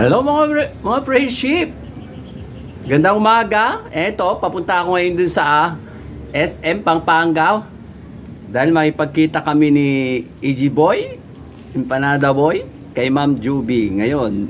Hello mga friendship. Gandang umaga. Eto, papunta ako ngayon dun sa SM Pampanga. Dahil makipagkita kami ni EG Boy, Empanada Boy, kay Ma'am Juby. Ngayong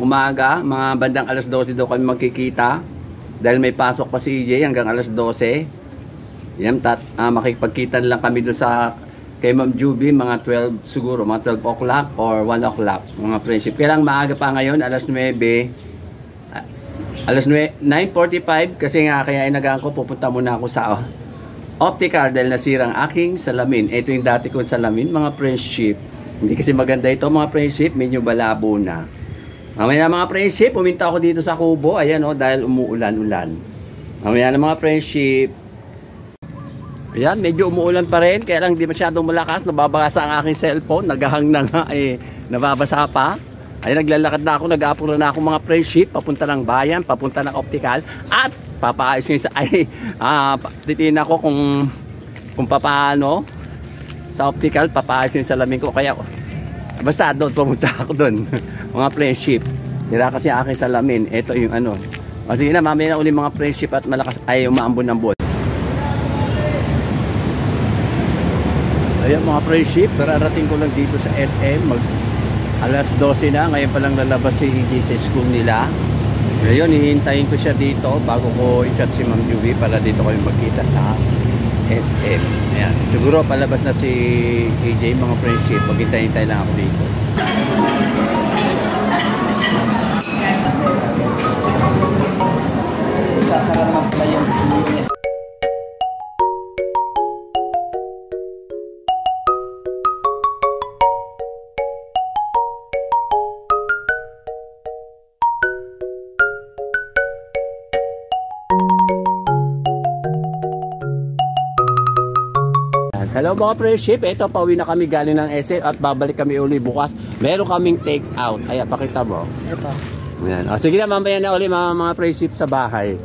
umaga, mga bandang alas 12 daw kami magkikita. Dahil may pasok pa si EJ hanggang alas 12. Yan, makipagkita lang kami dun sa kay Ma'am Juby, mga 12 siguro, mga 12 o'clock or 1 o'clock, mga friendship. Kailang maaga pa ngayon, alas 9:45 kasi nga kaya inagaan ko, pupunta muna ako sa optical dahil nasirang aking salamin. Ito yung dati kong salamin, mga friendship. Hindi kasi maganda ito, mga friendship, medyo balabo na. Mamaya mga friendship, pumunta ako dito sa kubo, ayan dahil umuulan-ulan. Mamaya na mga friendship. Ayan, medyo umuulan pa rin, kaya lang di masyadong malakas, nababasa ang aking cellphone, naghahang na nga, nababasa pa. Ay naglalakad na ako, nag-aapura na ako mga friendship, papunta ng bayan, papunta ng optical, at papaayos nyo titiin ako kung papaano sa optical, papaayos nyo sa salamin ko, kaya basta doon, pumunta ako doon, mga friendship. Tira kasi ang aking salamin, ito yung sige na, mamaya na uli mga friendship at malakas, umaambon-ambon. Ayan mga friendship, kararating ko lang dito sa SM, alas 12 na, ngayon palang lalabas si EJ sa school nila. Ngayon, hihintayin ko siya dito bago ko i-chat si Ma'am Juby para dito kami magkita sa SM. Ayan, siguro palabas na si EJ mga friendship, maghintay-hintay lang ako dito. Sasara naman pala yung hello mga friendship, ito pauwi na kami galing ng SM at babalik kami uli bukas. Meron kaming take out. Ayan, pakita mo. Ito. Ayan. Sige na, mamaya na uli mga friendship sa bahay.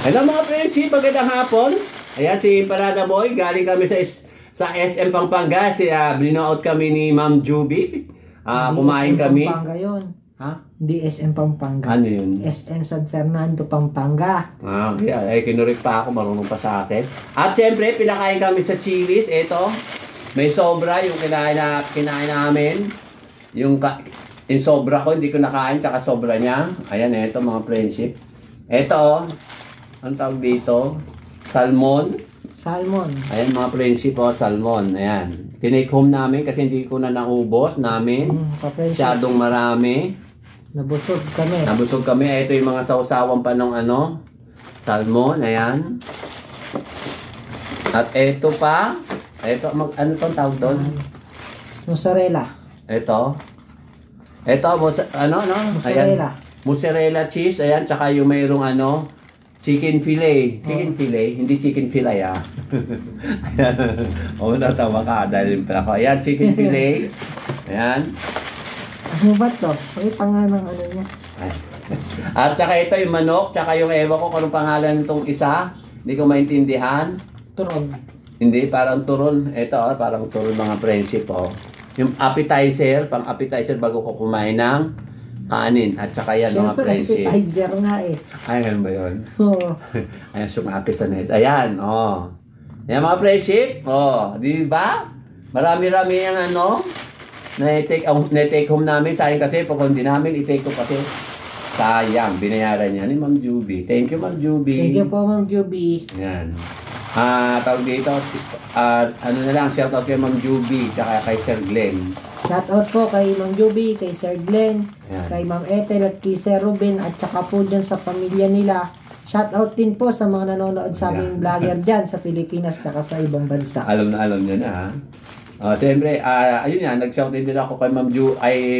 Hello mga friendship, magandang hapon. Ayan si Empanada Boy, galing kami sa SM Pampanga. Blinout kami ni Ma'am Juby. Kumain kami. Pampanga yun. Ha? Hindi SM Pampanga. Ano yun? SM San Fernando, Pampanga. Okay. Kinurik pa ako, marunong pa sa akin. At syempre, pinakain kami sa Chili's. Ito, may sobra yung kinain namin. Yung sobra ko, hindi ko nakain, tsaka sobra niya. Ayan, ito mga friendship. Ito, ang tawag dito, salmon. Salmon. Ayan mga friendship, salmon. Ayan. Tinake home namin kasi hindi ko na naubos namin. Masyadong marami. Nabusog kami. Nabusog kami. Ito yung mga sausawan pa ng salmon. Ayan. At ito pa. Ito, ano itong tawag doon? Mozzarella. Ito. Ito, mozzarella. Ayan. Mozzarella cheese. Ayan, tsaka yung mayroong chicken fillet. Chicken fillet, hindi chicken fillet Ayan. Natawa ka dahil pala ko. Ayan, chicken fillet. Ayan. Ano ba ito? Pakita nga ng niya. At saka ito yung manok, tsaka yung ewan ko kung anong pangalan nitong isa. Hindi ko maintindihan. Turon. Hindi, parang turon. Ito, parang turon mga friendship. Yung appetizer, pang appetizer bago ko kumain ng kanin. At saka yan mga friendship. Siyempre, appetizer nga Ayan ba yun? Oo. Ayan, sumaki sa net. Ayan, Ayan mga friendship. Di ba? Marami-rami yung na-take home namin. Sayang kasi pag hindi namin i-take home kasi sayang. Binayaran niya ni Ma'am Juby. Thank you, Ma'am Juby. Thank you po, Ma'am Juby. Ayan. Tawag dito, shoutout kay Ma'am Juby tsaka kay Sir Glenn. Shoutout po kay Ma'am Juby, kay Sir Glenn, Ayan. kay Ma'am Ethel at kay Sir Ruben at saka po dyan sa pamilya nila. Shoutout din po sa mga nanonood sa aming vlogger dyan sa Pilipinas at sa ibang bansa. Alam niya na ha. Siyempre, ayun yan, nag-shout din ako kay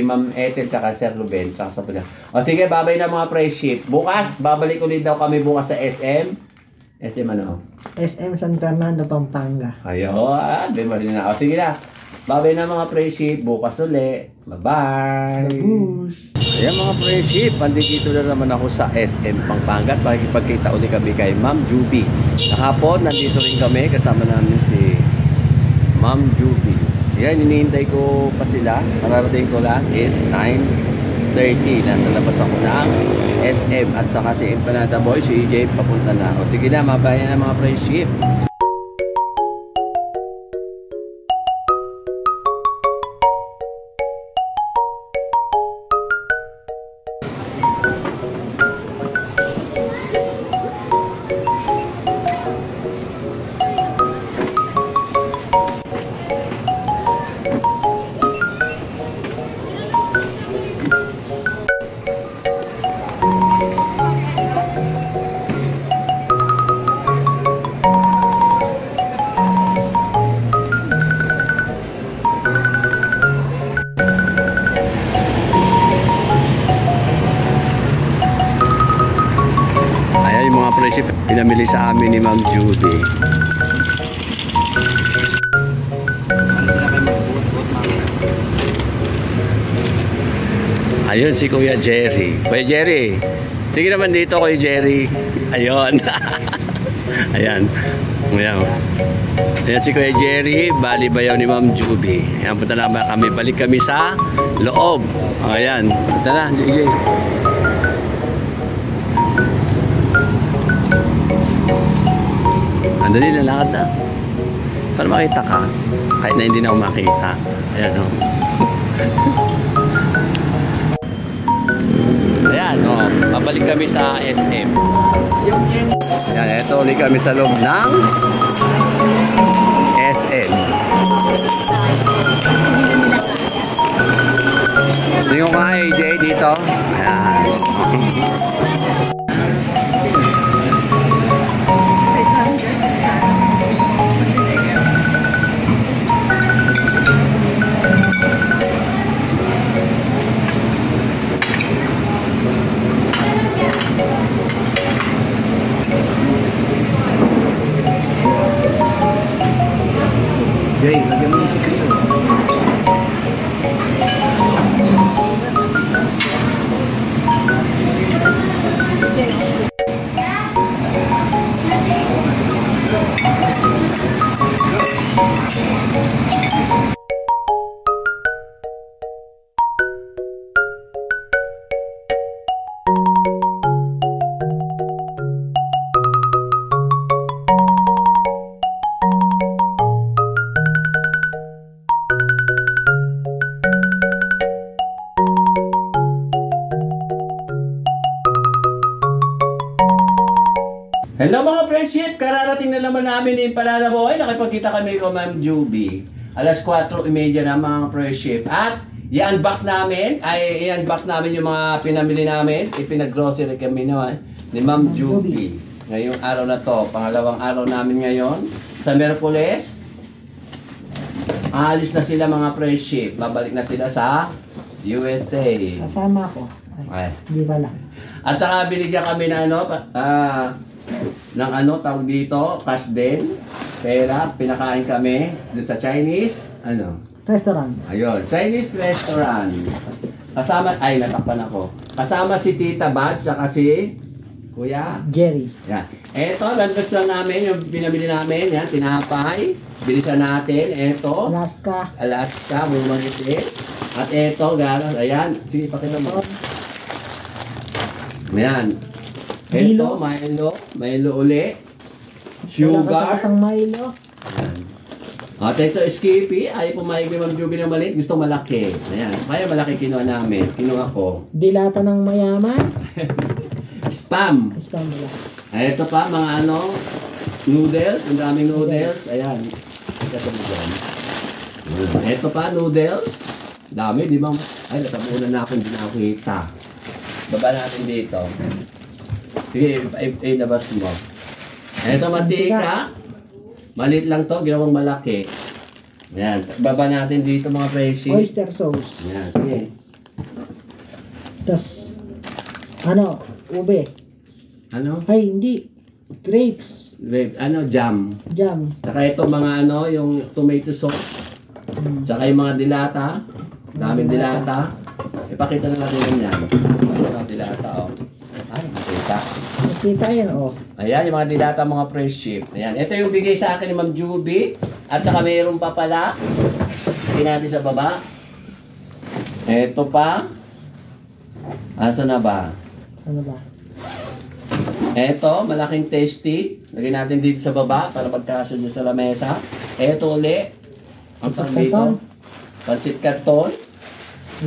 Ma'am Ethel tsaka Sir Ruben tsaka sa pala. Sige, babay na mga friendship. Bukas, babalik ulit daw kami bukas sa SM. SM SM San Fernando, Pampanga. Ayun, di ba rin na. Sige na, babay na mga friendship. Bukas ulit. Bye-bye. Babush. Ayan mga friendship, pandito na naman ako sa SM Pampanga at makikipagkita ulit kami kay Ma'am Juby. Kahapon, nandito rin kami, kasama namin si Ma'am Juby. Yan, iniintay ko pa sila. Mararating ko lang is 9:30. Nasa labas ako ng SM. At saka si Empanada Boy, si EJ, papunta na. O sige na, mabayan na mga friendship. Pinamili sa amin ni Ma'am Judy. Ayun si Kuya Jerry. Kuya Jerry, sige naman dito Kuya Jerry. Ayun. Ayan. Ayan. Ayan si Kuya Jerry, bali bayaw ni Ma'am Judy. Ayan, punta na kami. Balik kami sa loob. Ayan. Punta na, JJ. Andali na lakad na. Para makita ka. Kahit na hindi na ako makita. Ayan o. Ayan o. Pabalik kami sa SM. Ayan, eto ulit kami sa loob ng SM. Tingnan ko nga AJ dito. Ayan. Jay, lagyan mo yung dito. Hello mga friendship! Kararating na naman namin yung Empanada Boy. Nakipagkita kami ko Ma'am Juby. Alas 4:30 na mga friendship. At i-unbox namin yung mga pinamili namin. Ipinag-grocery kami naman ni Ma'am Juby. Ngayong araw na to. Pangalawang araw namin ngayon. Sa Merkules. Aalis na sila mga friendship. Babalik na sila sa USA. Kasama ko. Ay, di ba lang? At saka binigyan kami na ng tawag dito, cash din, pera, pinakain kami doon sa Chinese, Restaurant. Ayun, Chinese restaurant. Kasama, natakpan ako. Kasama si Tita Bats, saka si Kuya Jerry. Yan. Eto, lunch lang namin, yung pinamili namin, yan, tinapay, bilisan natin, eto. Alaska, bumagiti. At eto, garas, ayan, sige, pakita mo. Ayan. Ito, Milo uli. Sugar. Isang Milo. Ayan. At ito, Skippy. Ay, pumayag ni Ma'am Juby ng maliit. Gusto malaki. Ayan. Kaya malaki kinuha namin. Kinuha ko. Dilata ng mayaman. Spam. Spam wala. Ay, ito pa, mga noodles. Ang daming noodles. Ayan. Ito pa, noodles. Dami, di ba? Ay, natabunan na ako. Hindi na ako kita. Baba natin dito. Sige, labas mo. Ito mantika. Maliit lang to, ginawang malaki. Ayan, baba natin dito mga presi. Oyster sauce. Ayan, sige. Tapos, ube. Ay, hindi. Grapes. Jam. Jam. Saka ito mga yung tomato sauce. Saka yung mga dilata. Daming dilata. Ipakita na natin yan. Mga dilata, Ay, makita. Makita yan, Ayan, yung mga dilata, mga fresh chip. Ayan, ito yung bigay sa akin ni Ma'am Juby. At saka mayroon pa pala si Lagyan natin sa baba. Eto pa. Asa na ba? Ano ba? Eto, malaking tasty. Lagyan natin dito sa baba para magkasya dyan sa lamesa. Eto uli. Ang Pansit tawag dito. canton. Pansit canton.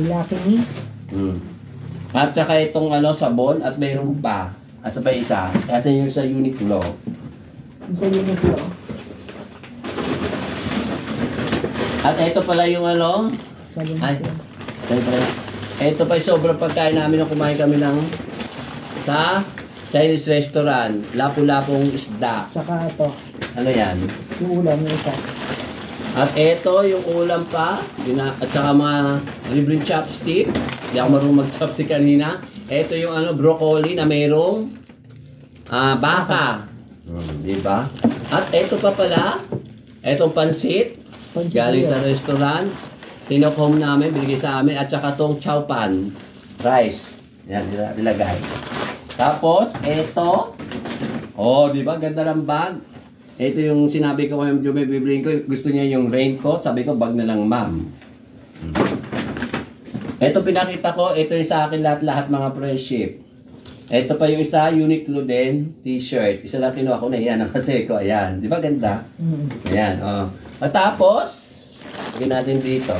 Laki ni. At saka itong sabon at mayroon pa. Asa pa isa. Kasi yung sa Uniqlo. Isa yun ito. At ito pala yung Sabi Ay. nito. Siyempre. Ito pa yung sobrang pagkain namin nung kumain kami sa Chinese restaurant. Lapu-lapong isda. Tsaka ito. Ano yan? Yung ulam yung isa. At ito yung ulam pa. At saka mga libreng chopstick. Hindi ako marunong mag-chopstick kanina. Ito yung broccoli na mayroong baka. Diba? At ito pa pala. Itong pansit. Galing sa restaurant. Tinokom namin, binigay sa amin. At saka itong chow pan. Rice. Yan, nilagay. Tapos, ito. Oh, di ba? Ganda ng bag. Ito yung sinabi ko kay Jume, bibiliin ko. Gusto niya yung raincoat. Sabi ko, bag na lang, ma'am. Ito pinakita ko. Ito yung sa akin lahat-lahat mga friendship. Ito pa yung isa, Uniqlo din, t-shirt. Isa lang kinuha ko na yan. Kasi ko, ayan. Di ba ganda? Ayan, oh. At tapos, lagyan natin dito.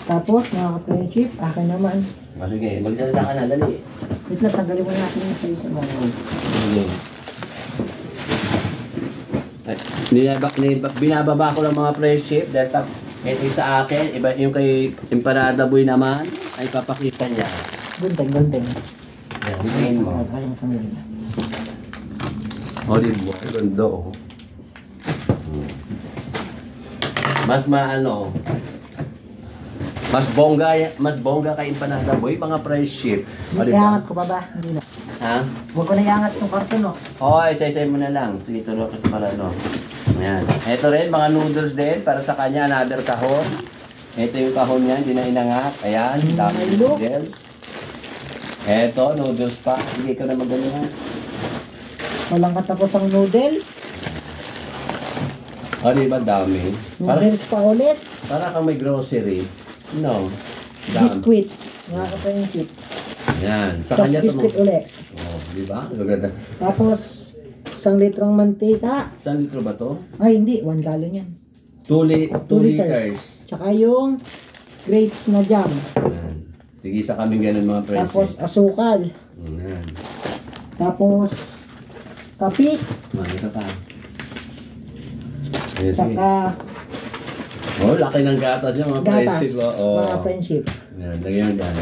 Tapos, mga ka-friendship, akin naman. Sige, magsalita ka na, dali. Wait lang, tanggalin mo natin yung sa mga. Sige. Binababa ko lang mga friendship dahil ito yung sa akin, iba yung kay Empanada Boy naman, ay papakita niya. Gundeng. Yan, hingin mo. Ayun kami rin. Olive oil, ganda oh. Mas mas bongga kay Empanada Boy, mga friendship. Iangat ko pa ba? Hindi na. Ha? Huwag ko na iangat yung karton, no? Oo, isa-isa mo na lang. Dito rin para Ayan. Ito rin, mga noodles din. Para sa kanya, another kahon. Ito yung kahon niya, hindi na inangat. Ayan, dami noodles. Ito, noodles pa. Hindi ka na magaling. Walang katapos ang noodles. O, di ba dami? Noodles pa ulit. Para kang may grocery. No. Dami. Biscuit. Mga ka-friendship. Ayan. Sa Tapos kanya biscuit ulit. Oh, di ba? Gaganda. Tapos, 1 litrong mantika. Saan litro ba to? Ay, hindi. 1 gallon yan. 2 liters. Tsaka yung grapes na jam. Ayan. Tigisa kami ganun mga friends. Tapos, asukal. Ayan. Tapos, kape. Ito pa. Ayan, sige. Tsaka, Oh, laki ng gatas niya mga gatas. friendship. Oh. Mga friendship. Ayan, lagyan mo dyan.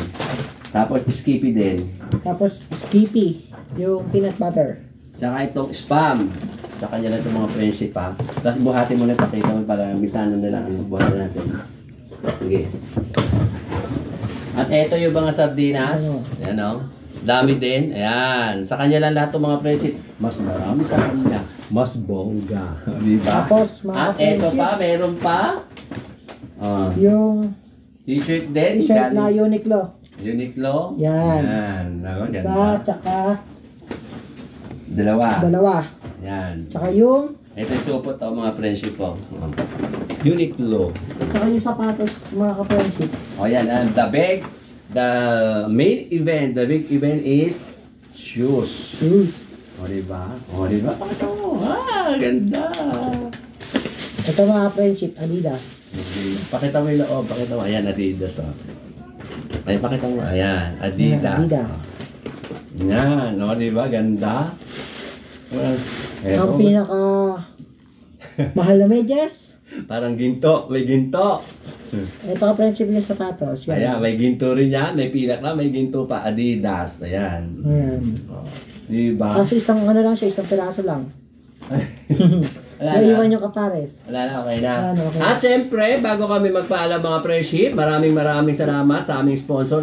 Tapos, skippy din. Tapos, skippy. Yung peanut butter. Saka itong spam. Sa kanya na itong mga friendship ha. Tapos buhatin mo na, pakita mo para minsan na lang. Buhatin natin. Sige. At ito yung mga sardinas. Ayan o. Dami din. Ayan. Sa kanya lang lahat ng mga friendship. Mas marami sa kanya. Mas bongga. Diba? Tapos, mga at ito friendship. pa, meron pa. Yung T-shirt din. t-shirt na galing- Uniqlo. Uniqlo. Yan. Yan. Ako, Isa, ganda. tsaka Dalawa. Yan. Tsaka yung, Ito yung supot o mga friendship po. Uniqlo. tsaka yung sapatos, mga ka-friendship. O yan, the main event, the big event is shoes. Shoes. O diba? O diba? Pakita mo. Ganda. Ito mga friendship, Adidas. Pakita mo yung loob. Pakita mo. Ayan, Adidas. O. Ay, pakita mo. Ayan, Adidas. Adidas. Yan. O diba? Ganda. Ang pinaka mahal na medyas. Parang ginto. May ginto. Ito ka-friendship yung sapatos. Yan. Ayan, may ginto rin yan. May pilak na, may ginto pa. Adidas. Ayan. Ayan. Diba? Kasi isang ano lang siya, isang piraso lang. Wala na. Naiwan yung kapares. Wala na, okay na. Wala na, okay. At syempre, bago kami magpaalam mga friendship, maraming salamat sa aming sponsor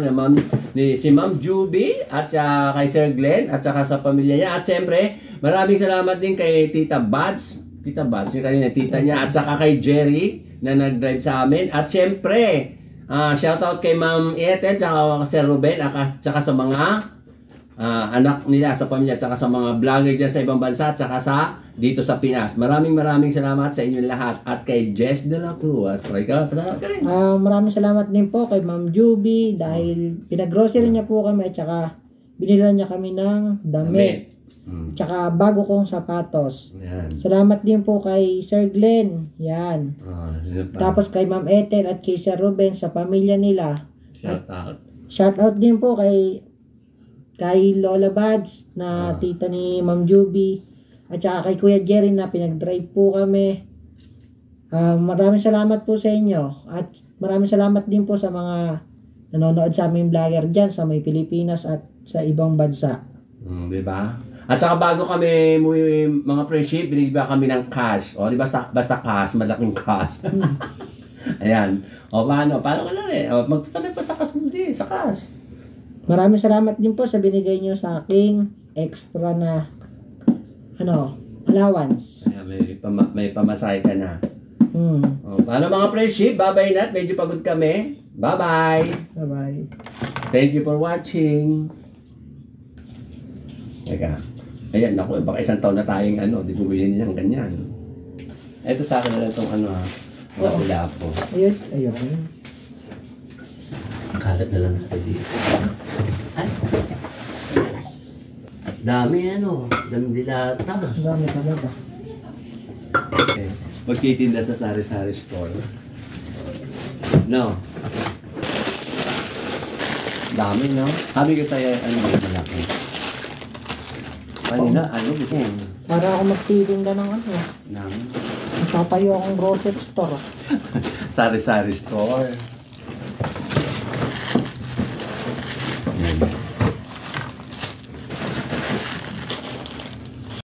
si Ma'am Juby at kay Sir Glenn at saka sa pamilya niya. At syempre, maraming salamat din kay Tita Bads. Tita Bads, yung kanina tita niya. At saka kay Jerry na nag-drive sa amin. At syempre, shoutout kay Ma'am Ethel at Sir Ruben at saka sa mga anak nila, sa pamilya, at saka sa mga vlogger dyan sa ibang bansa, at saka sa dito sa Pinas. Maraming salamat sa inyong lahat. At kay Jess de la Cruz. Pasalamat ka rin. Maraming salamat din po kay Ma'am Juby dahil pinag-grocery niya po kami at saka binila niya kami ng damit. Tsaka bago kong sapatos. Yan. Salamat din po kay Sir Glenn. Yan. Tapos kay Ma'am Ethel at kay Sir Ruben sa pamilya nila. Shout out. Shout out din po kay Lola Bads na tita ni Ma'am Juby. At saka kay Kuya Jerry na pinag-drive po kami. Maraming salamat po sa inyo. At maraming salamat din po sa mga nanonood sa aming vlogger dyan sa may Pilipinas at sa ibang bansa. Diba? At saka bago kami mga friendship, binigyan kami ng cash. O, di ba? Basta cash, malaking cash. Ayan. O, paano? Paano ka na rin? O, magpasabi pa sa cash mo din, sa cash. Maraming salamat din po sa binigay nyo sa aking extra na allowance. Ayan, may pamasahe ka na. O, paano mga friendship? Bye-bye na. Medyo pagod kami. Bye-bye. Bye-bye. Thank you for watching. Teka. Ayan, naku, baka isang taon na tayong di bumili niyang ganyan. Ito sa akin na lang itong wala po. Ayos, ayun. Kalat na lang sa dito. Ay! Dami dami dilata. Dami talaga. Okay. Magtitinda sa sari-sari store. No. Dami, no? Sabi ko sa'yo, malaki. Kanina, gusto mo? Para ako magtitinda ng Nang? Papayo akong grocery store. Sari-sari store.